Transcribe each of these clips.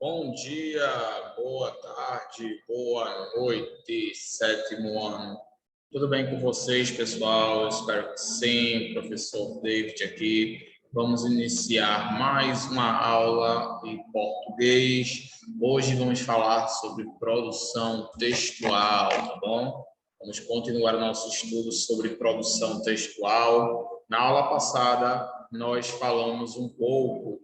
Bom dia, boa tarde, boa noite, sétimo ano. Tudo bem com vocês, pessoal? Eu espero que sim. Professor David aqui. Vamos iniciar mais uma aula em português. Hoje vamos falar sobre produção textual, tá bom? Vamos continuar nosso estudo sobre produção textual. Na aula passada, nós falamos um pouco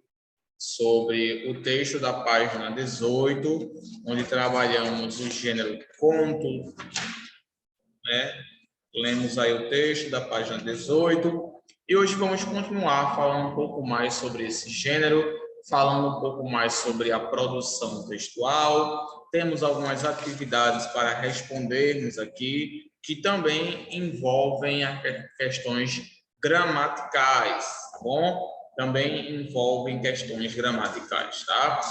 sobre o texto da página 18, onde trabalhamos o gênero conto, né? Lemos aí o texto da página 18, e hoje vamos continuar falando um pouco mais sobre esse gênero, falando um pouco mais sobre a produção textual. Temos algumas atividades para respondermos aqui, que também envolvem questões gramaticais, tá bom? Também envolvem questões gramaticais, tá?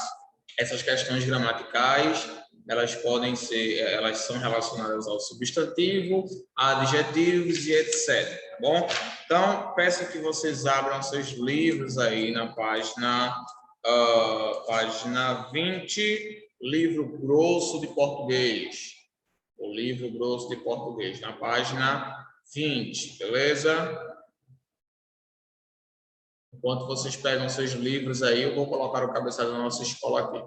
Essas questões gramaticais, elas são relacionadas ao substantivo, a adjetivos e etc, tá bom? Então, peço que vocês abram seus livros aí na página 20, livro grosso de português. O livro grosso de português, na página 20, beleza? Enquanto vocês pegam seus livros aí, eu vou colocar o cabeçalho da nossa escola aqui.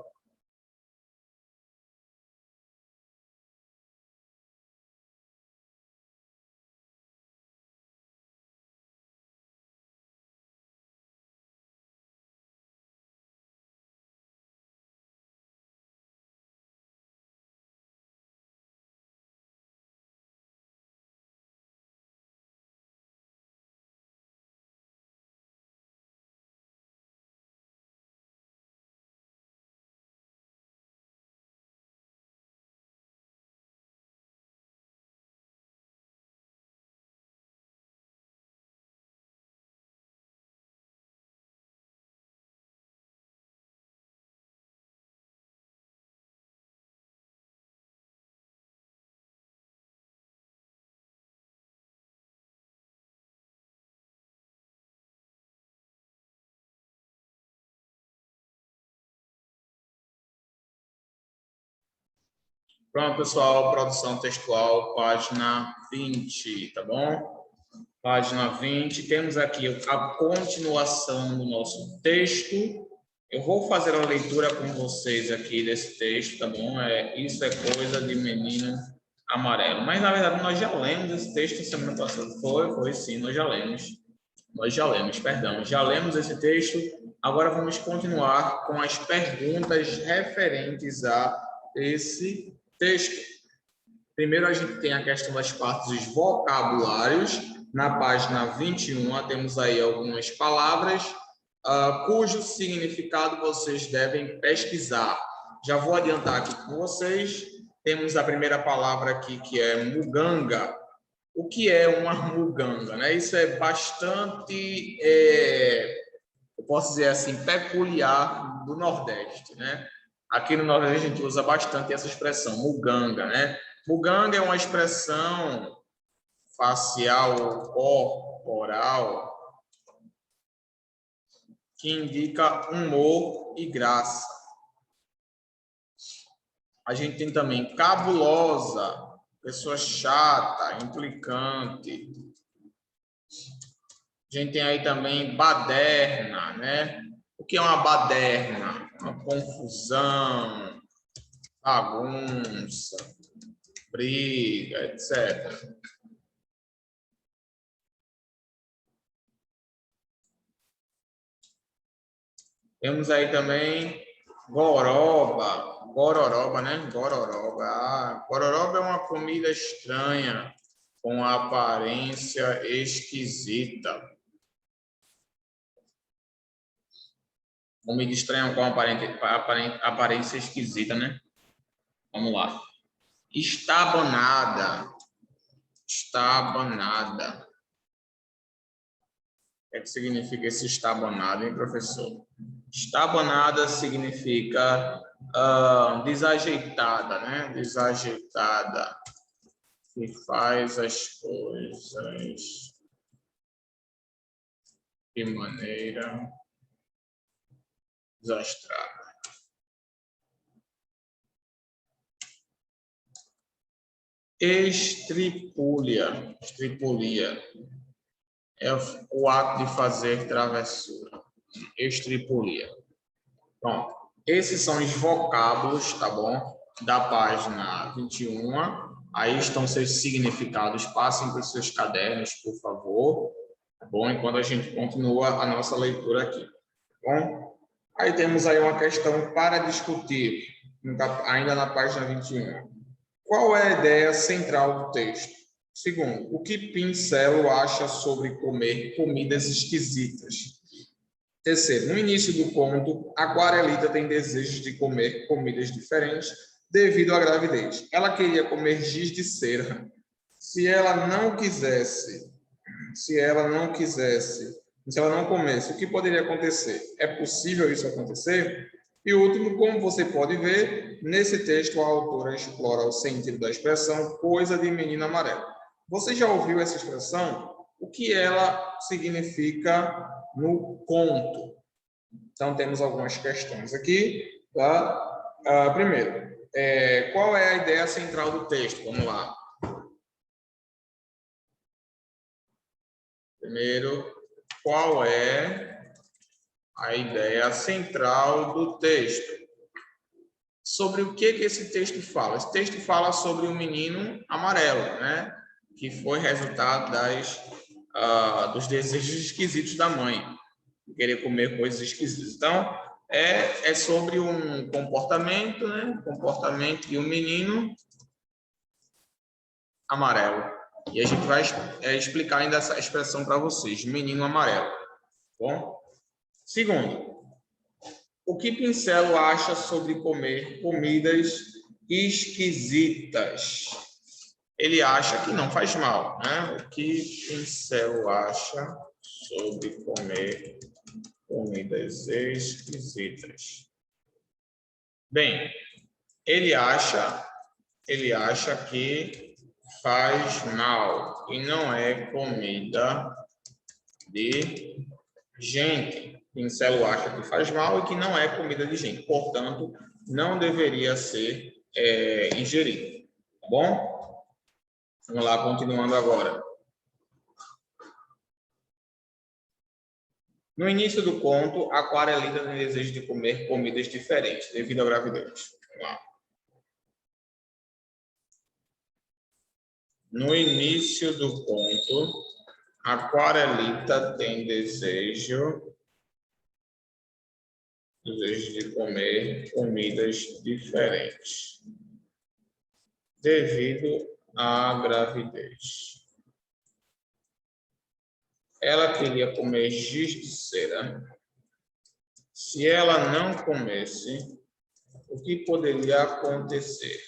Pronto, pessoal, produção textual, página 20, tá bom? Página 20, temos aqui a continuação do nosso texto. Eu vou fazer a leitura com vocês aqui desse texto, tá bom? Isso é coisa de menino amarelo. Mas, na verdade, nós já lemos esse texto semana passada. Foi sim, nós já lemos. Já lemos esse texto. Agora vamos continuar com as perguntas referentes a esse texto. Primeiro, a gente tem a questão das partes dos vocabulários. Na página 21, temos aí algumas palavras cujo significado vocês devem pesquisar. Já vou adiantar aqui com vocês. Temos a primeira palavra aqui, que é muganga. O que é uma muganga, né? Isso é bastante, eu posso dizer assim, peculiar do Nordeste, né? Aqui no Nordeste a gente usa bastante essa expressão, muganga, né? Muganga é uma expressão facial ou corporal que indica humor e graça. A gente tem também cabulosa, pessoa chata, implicante. A gente tem aí também baderna, né? O que é uma baderna? Uma confusão, bagunça, briga, etc. Temos aí também gororoba, né? Gororoba. Gororoba é uma comida estranha, com aparência esquisita. Comida estranha com aparência esquisita, né? Vamos lá. Estabanada. Estabanada. O que é que significa esse estabanada, hein, professor? Estabanada significa desajeitada, né? Desajeitada. Que faz as coisas de maneira desastrada. Estripulia. Estripulia é o ato de fazer travessura. Estripulia. Pronto. Esses são os vocábulos, tá bom? Da página 21. Aí estão seus significados. Passem para os seus cadernos, por favor. Tá bom? Enquanto a gente continua a nossa leitura aqui. Tá bom? Aí temos aí uma questão para discutir, ainda na página 21. Qual é a ideia central do texto? Segundo, o que Pincelo acha sobre comer comidas esquisitas? Terceiro, no início do conto, Aquarelita tem desejos de comer comidas diferentes devido à gravidez. Ela queria comer giz de cera. Se ela não comesse, o que poderia acontecer? É possível isso acontecer? E último, como você pode ver, nesse texto a autora explora o sentido da expressão coisa de menino amarelo. Você já ouviu essa expressão? O que ela significa no conto? Então, temos algumas questões aqui. Tá? Primeiro, qual é a ideia central do texto? Vamos lá. Primeiro, qual é a ideia central do texto? Sobre o que esse texto fala? Esse texto fala sobre o menino amarelo, né? Que foi resultado dos desejos esquisitos da mãe, querer comer coisas esquisitas. Então, é sobre um comportamento, né? Comportamento de um menino amarelo. E a gente vai explicar ainda essa expressão para vocês, menino amarelo. Bom? Segundo, o que Pincelo acha sobre comer comidas esquisitas? Ele acha que não faz mal, né? O que Pincelo acha sobre comer comidas esquisitas? Bem, ele acha que faz mal e não é comida de gente. Pincelo acha que faz mal e que não é comida de gente. Portanto, não deveria ser ingerido. Tá bom? Vamos lá, continuando agora. No início do conto, Aquarelita tem desejo de comer comidas diferentes devido à gravidez. Vamos lá. No início do conto, Aquarelita tem desejo de comer comidas diferentes devido à gravidez. Ela queria comer giz de cera. Se ela não comesse, o que poderia acontecer?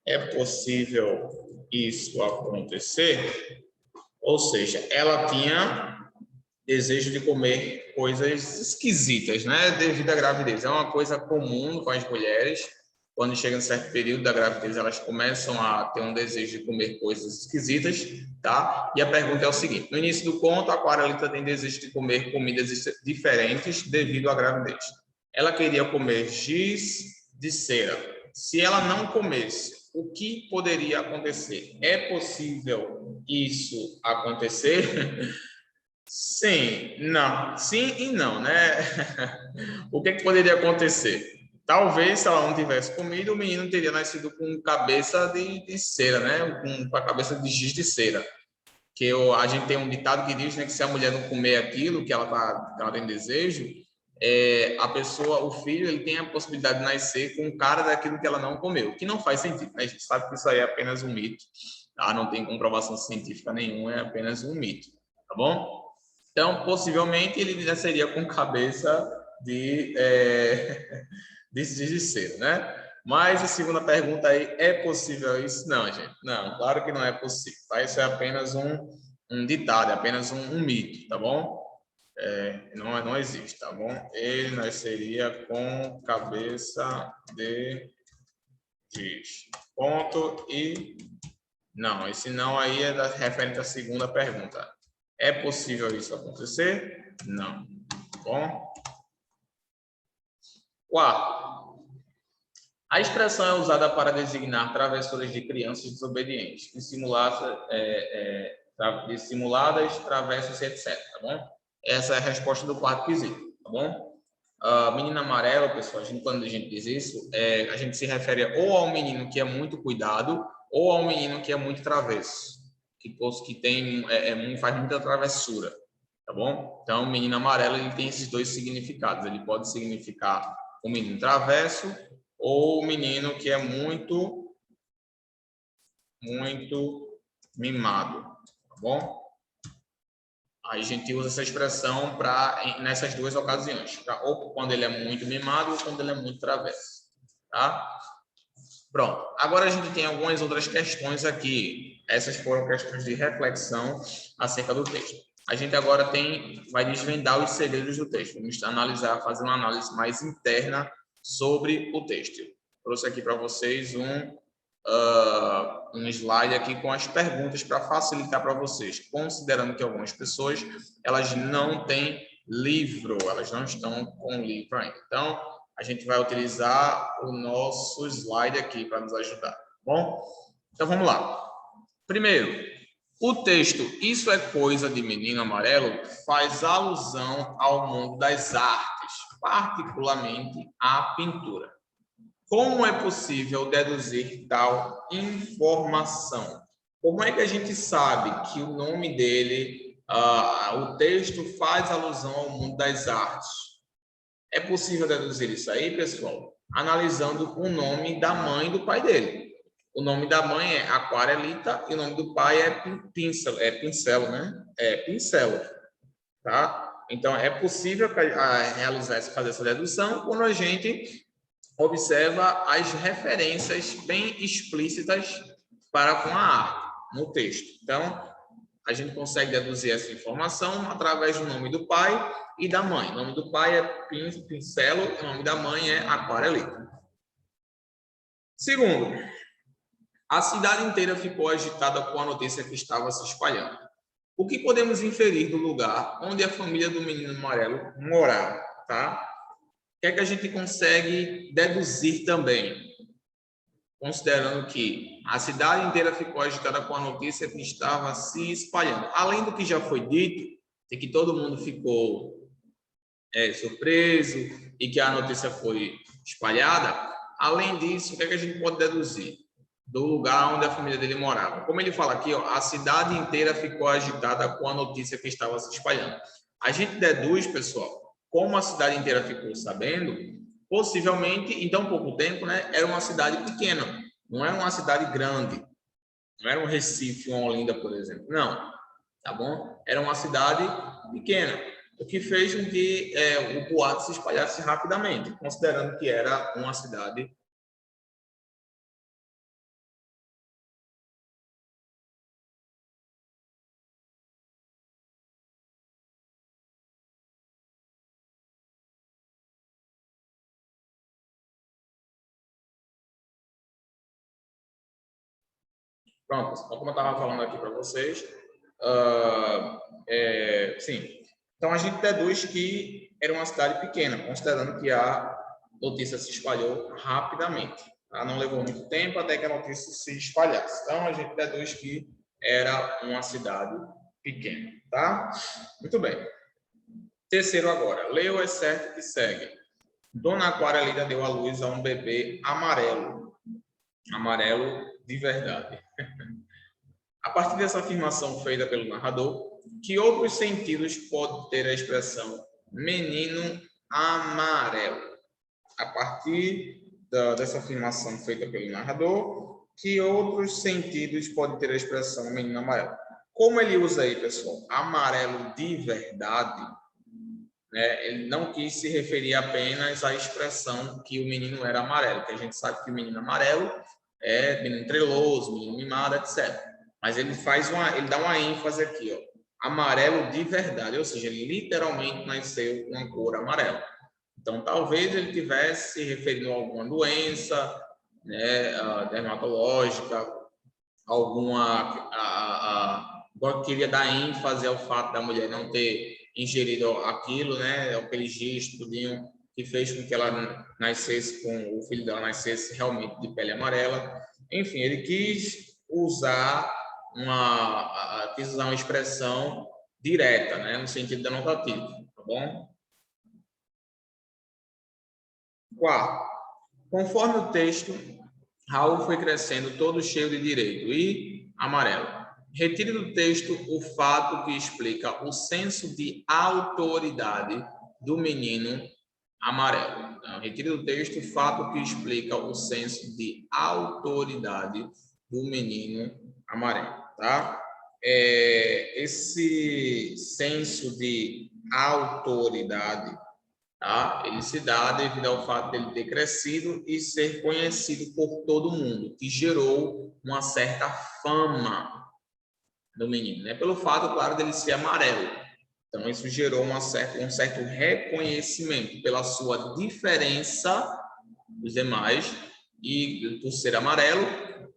É possível isso acontecer? Ou seja, ela tinha desejo de comer coisas esquisitas, né? Devido à gravidez. É uma coisa comum com as mulheres. Quando chega um certo período da gravidez, elas começam a ter um desejo de comer coisas esquisitas, tá? E a pergunta é o seguinte: no início do conto, a Aquarelita tem desejo de comer comidas diferentes devido à gravidez. Ela queria comer giz de cera. Se ela não comesse, o que poderia acontecer? É possível isso acontecer? Sim, não. Sim e não, né? O que poderia acontecer? Talvez, se ela não tivesse comido, o menino teria nascido com cabeça de cera, né? Com a cabeça de giz de cera. Que a gente tem um ditado que diz, né, que se a mulher não comer aquilo que ela tem desejo, o filho, ele tem a possibilidade de nascer com cara daquilo que ela não comeu, que não faz sentido, né? A gente sabe que isso aí é apenas um mito, tá? Não tem comprovação científica nenhuma, é apenas um mito, tá bom? Então, possivelmente, ele já seria com cabeça de cera, né? Mas a segunda pergunta aí, é possível isso? Não, gente. Não, claro que não é possível. Tá? Isso é apenas um ditado, é apenas um mito, tá bom? Não existe, tá bom? Ele nasceria com cabeça de giz. Ponto e... Não, esse não aí é referente à segunda pergunta. É possível isso acontecer? Não. Bom. Quarto. A expressão é usada para designar travessuras de crianças desobedientes, dissimuladas, travessas, etc. Tá bom? Essa é a resposta do quarto quesito, tá bom? Menino amarelo, pessoal, quando a gente diz isso, a gente se refere ou ao menino que é muito cuidado ou ao menino que é muito travesso, que tem, faz muita travessura, tá bom? Então, o menino amarelo ele tem esses dois significados. Ele pode significar o menino travesso ou o menino que é muito mimado, tá bom? A gente usa essa expressão nessas duas ocasiões, tá? Ou quando ele é muito mimado ou quando ele é muito travesso, tá? Pronto. Agora a gente tem algumas outras questões aqui. Essas foram questões de reflexão acerca do texto. A gente agora vai desvendar os segredos do texto. Vamos analisar, fazer uma análise mais interna sobre o texto. Trouxe aqui para vocês um slide aqui com as perguntas para facilitar para vocês, considerando que algumas pessoas elas não têm livro, elas não estão com livro ainda. Então, a gente vai utilizar o nosso slide aqui para nos ajudar, tá bom? Então, vamos lá. Primeiro, o texto Isso é Coisa de Menino Amarelo faz alusão ao mundo das artes, particularmente à pintura. Como é possível deduzir tal informação? Como é que a gente sabe que o nome dele, o texto faz alusão ao mundo das artes? É possível deduzir isso aí, pessoal? Analisando o nome da mãe e do pai dele. O nome da mãe é Aquarelita e o nome do pai é Pincelo, né? É Pincelo, tá? Então, é possível fazer essa dedução quando a gente observa as referências bem explícitas para com a arte no texto. Então, a gente consegue deduzir essa informação através do nome do pai e da mãe. O nome do pai é Pincelo e o nome da mãe é Aquarelita. Segundo, a cidade inteira ficou agitada com a notícia que estava se espalhando. O que podemos inferir do lugar onde a família do menino amarelo morava, tá? O que é que a gente consegue deduzir também? Considerando que a cidade inteira ficou agitada com a notícia que estava se espalhando. Além do que já foi dito, de que todo mundo ficou surpreso e que a notícia foi espalhada, além disso, o que é que a gente pode deduzir? Do lugar onde a família dele morava. Como ele fala aqui, ó, a cidade inteira ficou agitada com a notícia que estava se espalhando. A gente deduz, pessoal, como a cidade inteira ficou sabendo, possivelmente, em tão pouco tempo, né, era uma cidade pequena, não era uma cidade grande, não era um Recife, uma Olinda, por exemplo, não, tá bom? Era uma cidade pequena, o que fez com que o boato se espalhasse rapidamente, considerando que era uma cidade. Pronto, como eu estava falando aqui para vocês, sim. Então, a gente deduz que era uma cidade pequena, considerando que a notícia se espalhou rapidamente. Tá? Não levou muito tempo até que a notícia se espalhasse. Então, a gente deduz que era uma cidade pequena. Tá? Muito bem. Terceiro agora. Leia o excerto que segue. Dona Aquarelita deu à luz a um bebê amarelo. Amarelo de verdade. A partir dessa afirmação feita pelo narrador, que outros sentidos pode ter a expressão menino amarelo? A partir dessa afirmação feita pelo narrador, que outros sentidos pode ter a expressão menino amarelo? Como ele usa aí, pessoal? Amarelo de verdade, né? Ele não quis se referir apenas à expressão que o menino era amarelo, que a gente sabe que o menino amarelo é menino treloso, menino mimado, etc. Mas ele dá uma ênfase aqui, ó, amarelo de verdade, ou seja, ele literalmente nasceu com a cor amarela. Então, talvez ele tivesse se referindo a alguma doença, né, dermatológica, queria dar ênfase ao fato da mulher não ter ingerido aquilo, né, aquele gesto tudinho que fez com que ela nascesse, com o filho dela nascesse realmente de pele amarela. Enfim, ele quis usar uma expressão direta, né, no sentido denotativo, tá bom? Quarto, conforme o texto, Raul foi crescendo todo cheio de direito e amarelo. Retire do texto o fato que explica o senso de autoridade do menino amarelo. Então, retire do texto o fato que explica o senso de autoridade do menino amarelo, tá? Esse senso de autoridade, tá? Ele se dá devido ao fato de ele ter crescido e ser conhecido por todo mundo, que gerou uma certa fama do menino, né? Pelo fato, claro, dele ser amarelo. Então, isso gerou um certo reconhecimento pela sua diferença dos demais e por ser amarelo,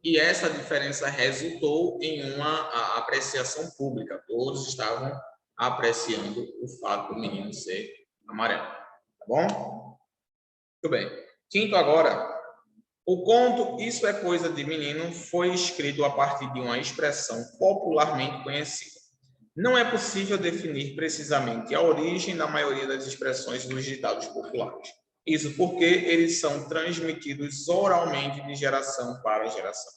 e essa diferença resultou em uma apreciação pública. Todos estavam apreciando o fato do menino ser amarelo. Tá bom? Muito bem. Quinto agora, o conto Isso é Coisa de Menino foi escrito a partir de uma expressão popularmente conhecida. Não é possível definir precisamente a origem da maioria das expressões dos ditados populares. Isso porque eles são transmitidos oralmente de geração para geração.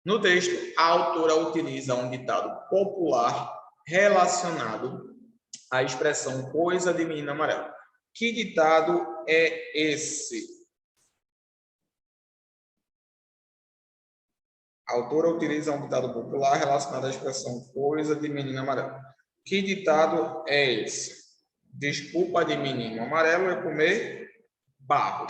No texto, a autora utiliza um ditado popular relacionado à expressão coisa de menino amarelo. Que ditado é esse? A autora utiliza um ditado popular relacionado à expressão coisa de menino amarelo. Que ditado é esse? Desculpa de menino amarelo é comer barro.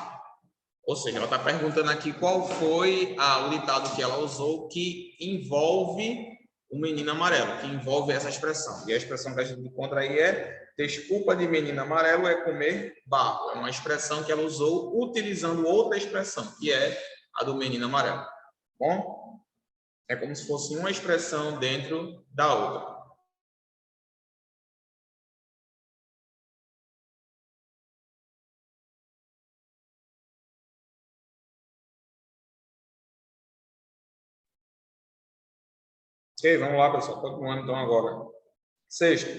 Ou seja, ela está perguntando aqui qual foi o ditado que ela usou que envolve o menino amarelo, que envolve essa expressão. E a expressão que a gente encontra aí é desculpa de menino amarelo é comer barro. É uma expressão que ela usou utilizando outra expressão, que é a do menino amarelo. Bom? É como se fosse uma expressão dentro da outra. Ok, vamos lá, pessoal. Continuando então agora. Sexto.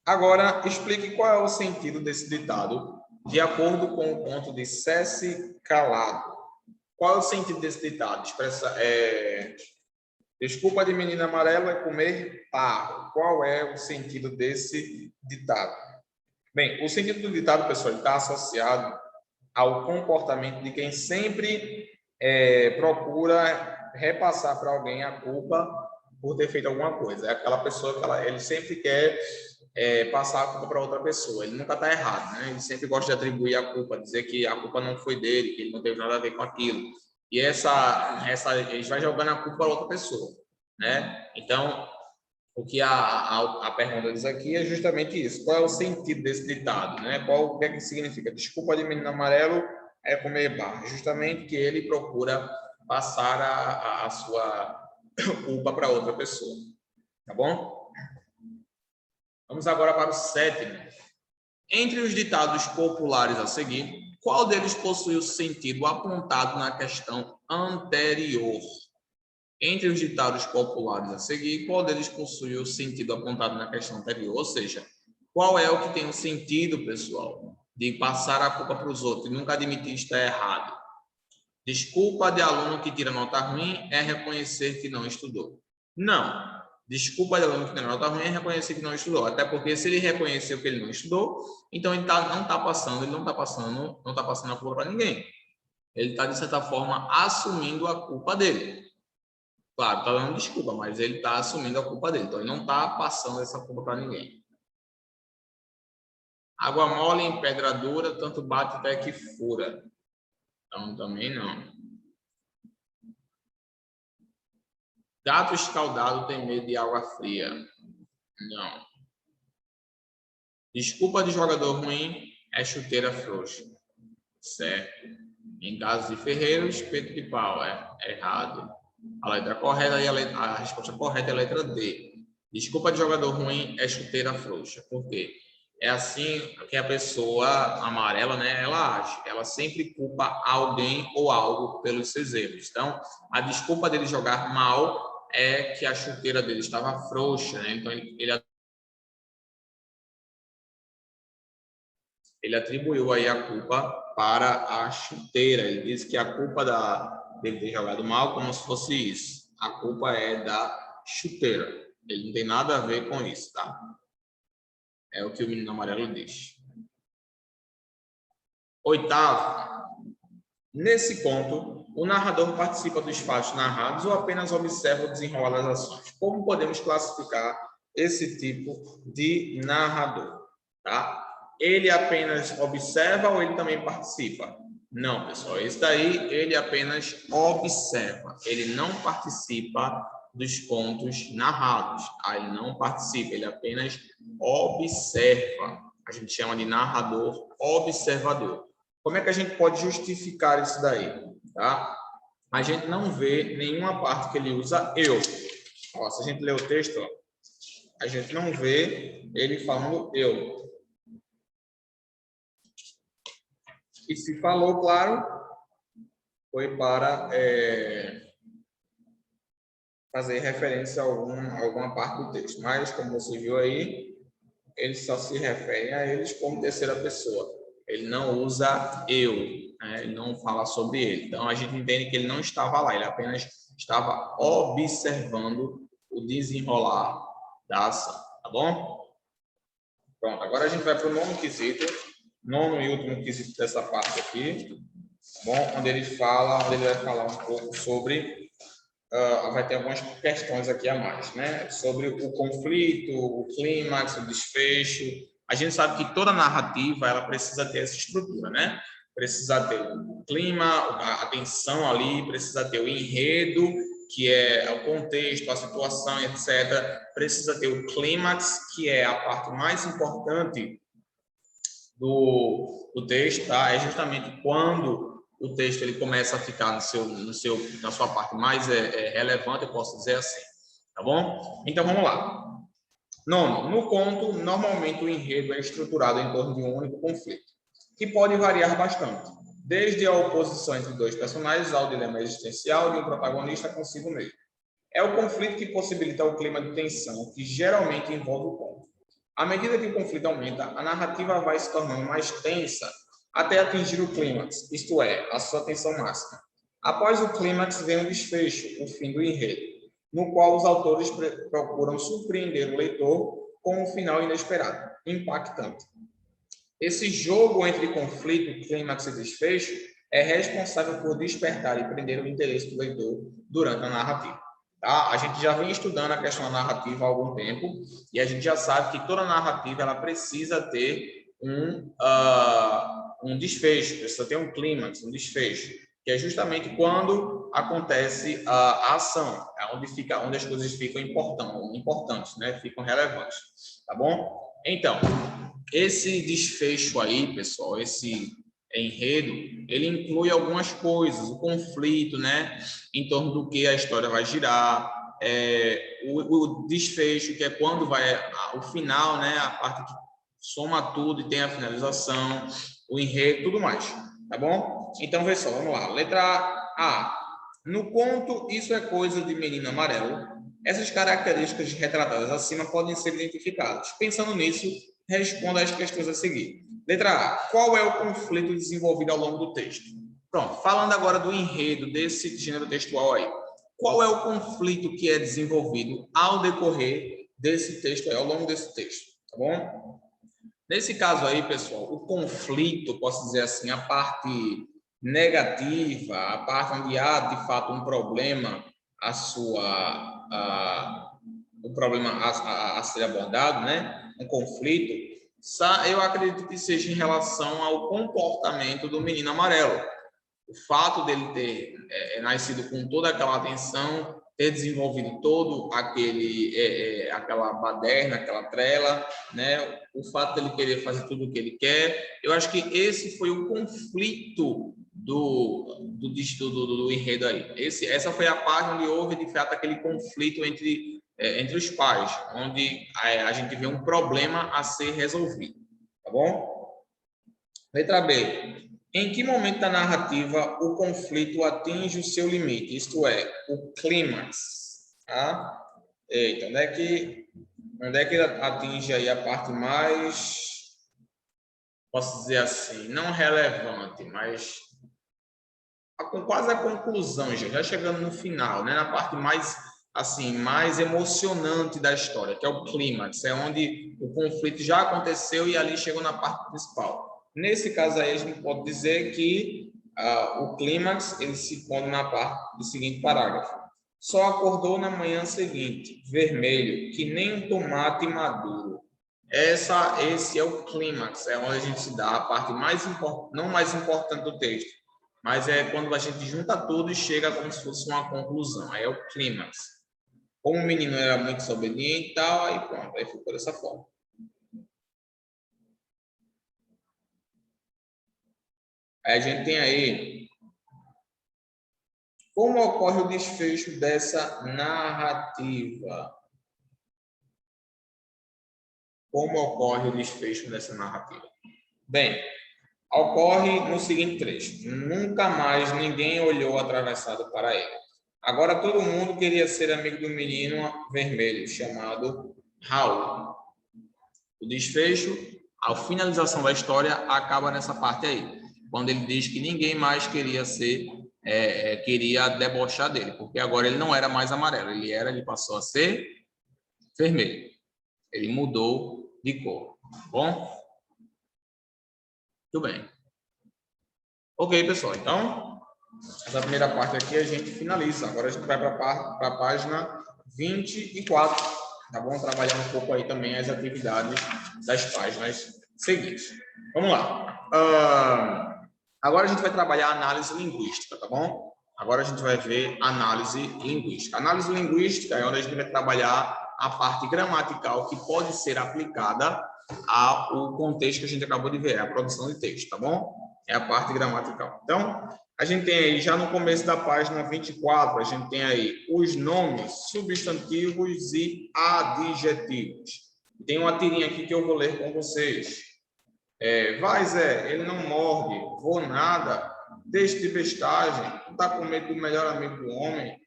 Agora, explique qual é o sentido desse ditado, de acordo com o ponto de cesse calado. Qual é o sentido desse ditado? Desculpa de menino amarelo é comer barro. Qual é o sentido desse ditado? Bem, o sentido do ditado, pessoal, está associado ao comportamento de quem sempre procura repassar para alguém a culpa por ter feito alguma coisa. É aquela pessoa que ele sempre quer passar a culpa para outra pessoa. Ele nunca está errado, né? Ele sempre gosta de atribuir a culpa, dizer que a culpa não foi dele, que ele não teve nada a ver com aquilo. E ele vai jogando a culpa para outra pessoa, né? Então, o que a pergunta diz aqui é justamente isso. Qual é o sentido desse ditado, né? O que é que significa? Desculpa de menino amarelo é comer barro. Justamente que ele procura passar a sua culpa para outra pessoa. Tá bom? Vamos agora para o sétimo. Entre os ditados populares a seguir, qual deles possui o sentido apontado na questão anterior? Entre os ditados populares a seguir, qual deles possui o sentido apontado na questão anterior? Ou seja, qual é o que tem o sentido, pessoal, de passar a culpa para os outros e nunca admitir que está errado? Desculpa de aluno que tira nota ruim é reconhecer que não estudou. Não. Desculpa de aluno que tira nota ruim é reconhecer que não estudou. Até porque se ele reconheceu que ele não estudou, então ele não está passando a culpa para ninguém. Ele está, de certa forma, assumindo a culpa dele. Claro, está dando desculpa, mas ele está assumindo a culpa dele. Então, ele não está passando essa culpa para ninguém. Água mole em pedra dura, tanto bate até que fura. Então, também não. Gato escaldado tem medo de água fria. Não. Desculpa de jogador ruim é chuteira frouxa. Certo. Em caso de ferreiro, espeto de pau. É errado. A letra correta e a resposta correta é a letra D. Desculpa de jogador ruim é chuteira frouxa. Por quê? É assim que a pessoa amarela, né, ela age. Ela sempre culpa alguém ou algo pelos seus erros. Então, a desculpa dele jogar mal é que a chuteira dele estava frouxa, né? Então, ele atribuiu aí a culpa para a chuteira. Ele disse que a culpa dele ter jogado mal, como se fosse isso. A culpa é da chuteira. Ele não tem nada a ver com isso, tá? É o que o menino amarelo diz. Oitavo. Nesse ponto, o narrador participa dos fatos narrados ou apenas observa o desenrolar das ações? Como podemos classificar esse tipo de narrador? Tá? Ele apenas observa ou ele também participa? Não, pessoal. Esse daí, ele apenas observa. Ele não participa dos pontos narrados. Ele não participa, ele apenas observa. A gente chama de narrador observador. Como é que a gente pode justificar isso daí? Tá? A gente não vê nenhuma parte que ele usa eu. Ó, se a gente ler o texto, ó, a gente não vê ele falando eu. E se falou, claro, foi para fazer referência a alguma parte do texto. Mas, como você viu aí, ele só se refere a eles como terceira pessoa. Ele não usa eu, né? Ele não fala sobre ele. Então, a gente entende que ele não estava lá, ele apenas estava observando o desenrolar da ação, tá bom? Pronto, agora a gente vai para o nono quesito, nono e último quesito dessa parte aqui, tá bom? Onde ele vai falar um pouco sobre, vai ter algumas questões aqui a mais, né? Sobre o conflito, o clímax, o desfecho. A gente sabe que toda narrativa, ela precisa ter essa estrutura, né? Precisa ter o clima, a tensão ali, precisa ter o enredo, que é o contexto, a situação, etc. Precisa ter o clímax, que é a parte mais importante do texto, tá? É justamente quando o texto ele começa a ficar na sua parte mais relevante, eu posso dizer assim, tá bom? Então vamos lá. Nono, no conto, normalmente o enredo é estruturado em torno de um único conflito, que pode variar bastante, desde a oposição entre dois personagens ao dilema existencial de um protagonista consigo mesmo. É o conflito que possibilita o clima de tensão que geralmente envolve o conto. À medida que o conflito aumenta, a narrativa vai se tornando mais tensa até atingir o clímax, isto é, a sua tensão máxima. Após o clímax vem o desfecho, o fim do enredo, no qual os autores procuram surpreender o leitor com um final inesperado, impactante. Esse jogo entre conflito, clímax e desfecho é responsável por despertar e prender o interesse do leitor durante a narrativa. Tá? A gente já vem estudando a questão da narrativa há algum tempo e a gente já sabe que toda narrativa ela precisa ter um desfecho, precisa ter um clímax, um desfecho, que é justamente quando acontece a ação, onde as coisas ficam importantes, né? Ficam relevantes, tá bom? Então, esse desfecho aí, pessoal, esse enredo, ele inclui algumas coisas, o conflito, né, em torno do que a história vai girar, o desfecho, que é quando vai o final, né, a parte que soma tudo e tem a finalização, o enredo, tudo mais, tá bom? Então, vê só, vamos lá. Letra A. No conto, isso é coisa de menino amarelo. Essas características retratadas acima podem ser identificadas. Pensando nisso, responda as questões a seguir. Letra A. Qual é o conflito desenvolvido ao longo do texto? Pronto, falando agora do enredo desse gênero textual aí. Qual é o conflito que é desenvolvido ao decorrer desse texto aí, ao longo desse texto, tá bom? Nesse caso aí, pessoal, o conflito, posso dizer assim, a parte negativa, a parte onde há, de fato, um problema o problema a ser abordado, né? Um conflito, eu acredito que seja em relação ao comportamento do menino amarelo. O fato dele ter nascido com toda aquela atenção, ter desenvolvido todo aquela baderna, aquela trela, né? O fato dele querer fazer tudo o que ele quer, eu acho que esse foi o conflito do enredo aí. Essa foi a parte onde houve, de fato, aquele conflito entre os pais, onde a gente vê um problema a ser resolvido, tá bom? Letra B. Em que momento da narrativa o conflito atinge o seu limite? Isto é, o clímax. Tá? Eita, onde é que atinge aí a parte mais, posso dizer assim, não relevante, mas com quase a conclusão, já chegando no final, né? Na parte mais, assim, mais emocionante da história, que é o clímax, é onde o conflito já aconteceu e ali chegou na parte principal. Nesse caso aí, a gente pode dizer que o clímax ele se encontra na parte do seguinte parágrafo. Só acordou na manhã seguinte, vermelho, que nem um tomate maduro. Esse é o clímax, é onde a gente se dá a parte mais importante, não mais importante do texto, mas é quando a gente junta tudo e chega como se fosse uma conclusão. Aí é o clímax. Como o menino era muito desobediente e tal, aí pronto, aí ficou dessa forma. Aí a gente tem aí como ocorre o desfecho dessa narrativa. Como ocorre o desfecho dessa narrativa? Bem, ocorre no seguinte trecho. Nunca mais ninguém olhou atravessado para ele. Agora todo mundo queria ser amigo do menino vermelho, chamado Raul. O desfecho, a finalização da história, acaba nessa parte aí. Quando ele diz que ninguém mais queria queria debochar dele, porque agora ele não era mais amarelo, ele passou a ser vermelho. Ele mudou de cor. Bom? Muito bem. Ok, pessoal. Então, essa primeira parte aqui a gente finaliza. Agora a gente vai para a página 24. Tá bom? Trabalhar um pouco aí também as atividades das páginas seguintes. Vamos lá. Agora a gente vai trabalhar a análise linguística, tá bom? Agora a gente vai ver análise linguística. Análise linguística é onde a gente vai trabalhar a parte gramatical que pode ser aplicada ao contexto que a gente acabou de ver, a produção de texto, tá bom? É a parte gramatical. Então, a gente tem aí, já no começo da página 24, a gente tem aí os nomes, substantivos e adjetivos. Tem uma tirinha aqui que eu vou ler com vocês. Vai, Zé, ele não morde, vou nada, deixe de bestagem, não tá com medo do melhor amigo do homem,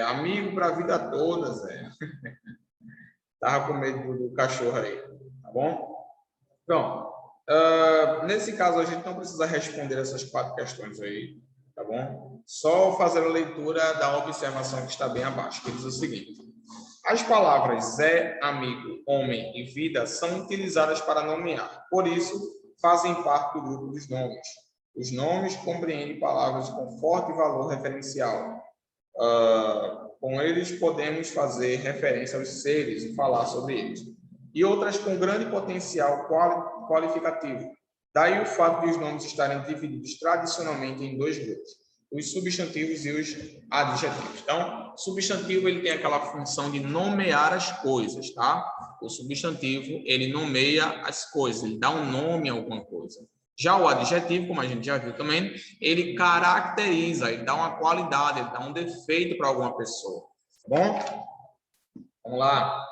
amigo para a vida toda, Zé. Tava com medo do cachorro aí, tá bom? Então, nesse caso, a gente não precisa responder essas 4 questões aí, tá bom? Só fazer a leitura da observação que está bem abaixo, que diz o seguinte. As palavras Zé, amigo, homem e vida são utilizadas para nomear. Por isso, fazem parte do grupo dos nomes. Os nomes compreendem palavras com forte valor referencial. Com eles, podemos fazer referência aos seres e falar sobre eles. E outras com grande potencial qualificativo. Daí o fato de os nomes estarem divididos tradicionalmente em 2 grupos. Os substantivos e os adjetivos. Então, substantivo ele tem aquela função de nomear as coisas, tá? O substantivo ele nomeia as coisas, ele dá um nome a alguma coisa. Já o adjetivo, como a gente já viu também, ele caracteriza, ele dá uma qualidade, ele dá um defeito para alguma pessoa, tá bom? Vamos lá.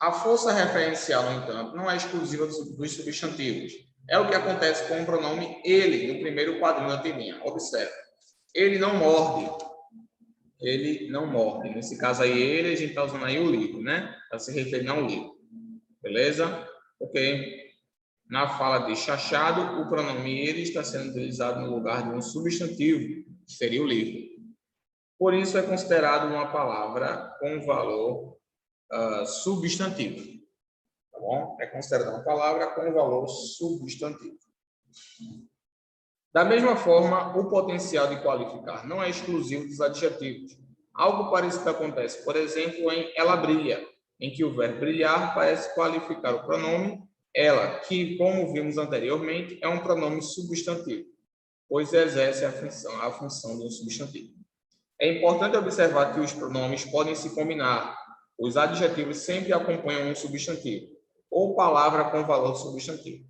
A força referencial, no entanto, não é exclusiva dos substantivos. É o que acontece com o pronome ele, no primeiro quadrinho da tirinha. Observe. Ele não morde. Ele não morde. Nesse caso aí, ele, a gente está usando aí o livro, né? Para se referir ao livro. Beleza? Ok. Na fala de chachado, o pronome ele está sendo utilizado no lugar de um substantivo, que seria o livro. Por isso, é considerado uma palavra com valor substantivo. Tá bom? É considerada uma palavra com valor substantivo. Da mesma forma, o potencial de qualificar não é exclusivo dos adjetivos. Algo parecido acontece, por exemplo, em ela brilha, em que o verbo brilhar parece qualificar o pronome ela, que, como vimos anteriormente, é um pronome substantivo, pois exerce a função de um substantivo. É importante observar que os pronomes podem se combinar. Os adjetivos sempre acompanham um substantivo, ou palavra com valor substantivo,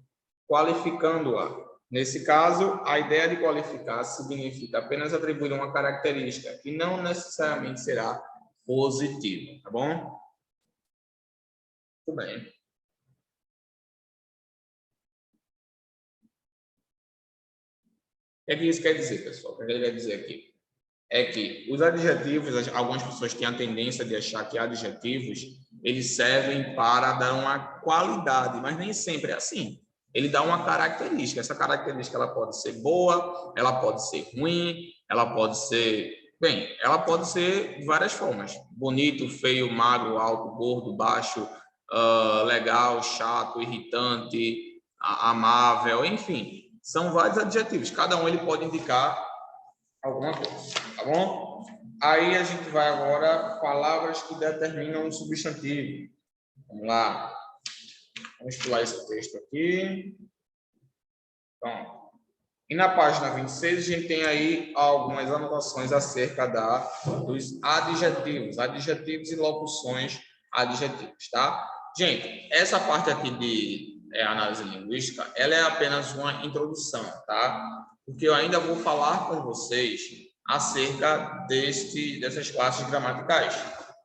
qualificando-a. Nesse caso, a ideia de qualificar significa apenas atribuir uma característica que não necessariamente será positiva, tá bom? Tudo bem. O que é que isso quer dizer, pessoal? O que ele quer dizer aqui? É que os adjetivos, algumas pessoas têm a tendência de achar que adjetivos, eles servem para dar uma qualidade, mas nem sempre é assim. Ele dá uma característica. Essa característica ela pode ser boa, ela pode ser ruim, ela pode ser... Bem, ela pode ser de várias formas. Bonito, feio, magro, alto, gordo, baixo, legal, chato, irritante, amável, enfim. São vários adjetivos. Cada um ele pode indicar alguma coisa, tá bom? Aí a gente vai agora palavras que determinam um substantivo. Vamos lá. Vamos pular esse texto aqui. Então, e na página 26 a gente tem aí algumas anotações acerca dos adjetivos e locuções adjetivos, tá? Gente, essa parte aqui de análise linguística, ela é apenas uma introdução, tá? Porque eu ainda vou falar com vocês acerca dessas classes gramaticais.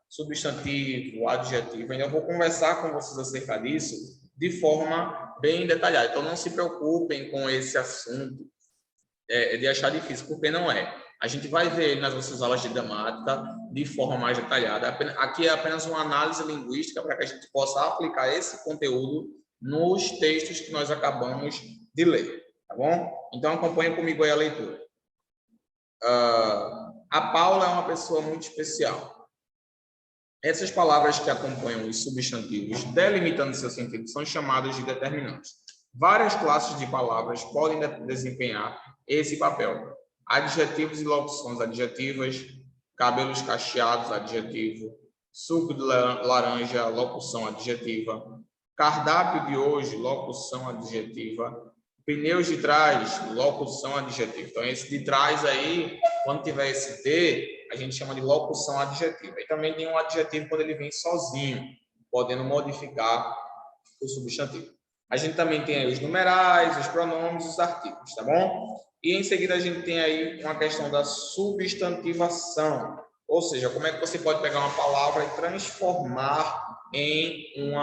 Substantivo, adjetivo, ainda vou conversar com vocês acerca disso de forma bem detalhada. Então, não se preocupem com esse assunto de achar difícil, porque não é. A gente vai ver ele nas nossas aulas de gramática de forma mais detalhada. Aqui é apenas uma análise linguística para que a gente possa aplicar esse conteúdo nos textos que nós acabamos de ler, tá bom? Então, acompanhe comigo aí a leitura. A Paula é uma pessoa muito especial. Essas palavras que acompanham os substantivos, delimitando seu sentido, são chamadas de determinantes. Várias classes de palavras podem desempenhar esse papel. Adjetivos e locuções adjetivas, cabelos cacheados, adjetivo, suco de laranja, locução adjetiva, cardápio de hoje, locução adjetiva, pneus de trás, locução adjetiva. Então, esse de trás aí, quando tiver esse T, a gente chama de locução adjetiva. E também tem um adjetivo quando ele vem sozinho, podendo modificar o substantivo. A gente também tem aí os numerais, os pronomes e os artigos, tá bom? E em seguida a gente tem aí uma questão da substantivação, ou seja, como é que você pode pegar uma palavra e transformar em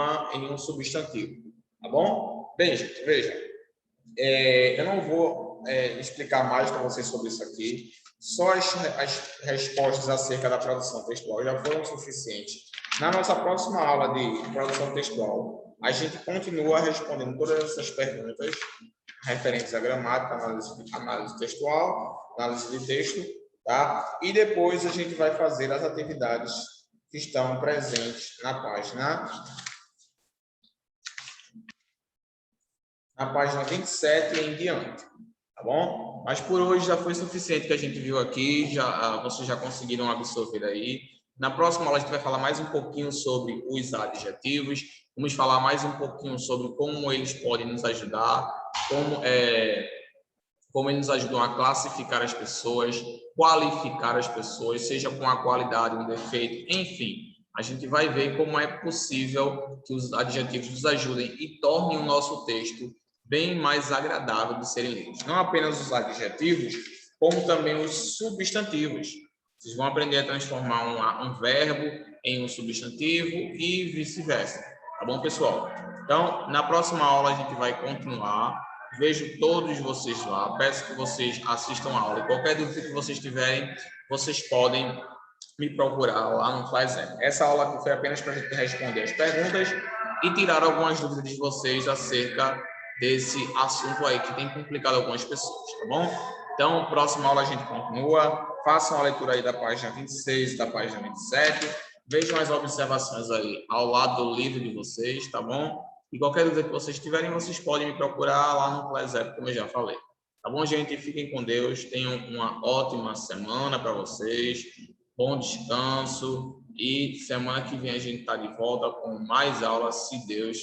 um substantivo, tá bom? Bem, gente, veja, eu não vou explicar mais para vocês sobre isso aqui, só as respostas acerca da produção textual já foram suficientes. Na nossa próxima aula de produção textual, a gente continua respondendo todas essas perguntas referentes à gramática, análise textual, análise de texto, tá? E depois a gente vai fazer as atividades que estão presentes na página 27 e em diante, tá bom? Mas por hoje já foi suficiente que a gente viu aqui, vocês já conseguiram absorver aí. Na próxima aula a gente vai falar mais um pouquinho sobre os adjetivos, vamos falar mais um pouquinho sobre como eles podem nos ajudar, como eles nos ajudam a classificar as pessoas, qualificar as pessoas, seja com a qualidade, um defeito, enfim. A gente vai ver como é possível que os adjetivos nos ajudem e tornem o nosso texto bem mais agradável de serem lidos. Não apenas os adjetivos, como também os substantivos. Vocês vão aprender a transformar um verbo em um substantivo e vice-versa. Tá bom, pessoal? Então, na próxima aula a gente vai continuar. Vejo todos vocês lá. Peço que vocês assistam a aula. E qualquer dúvida que vocês tiverem, vocês podem me procurar lá no Flysam. Essa aula aqui foi apenas para a gente responder as perguntas e tirar algumas dúvidas de vocês acerca desse assunto aí que tem complicado algumas pessoas, tá bom? Então, próxima aula a gente continua. Façam a leitura aí da página 26 e da página 27. Vejam as observações aí ao lado do livro de vocês, tá bom? E qualquer dúvida que vocês tiverem, vocês podem me procurar lá no Flysam, como eu já falei. Tá bom, gente? Fiquem com Deus. Tenham uma ótima semana para vocês. Bom descanso. E semana que vem a gente está de volta com mais aulas, se Deus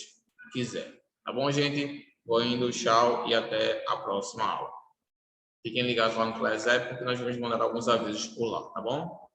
quiser. Tá bom, gente? Vou indo, tchau e até a próxima aula. Fiquem ligados lá no Flysam, porque nós vamos mandar alguns avisos por lá, tá bom?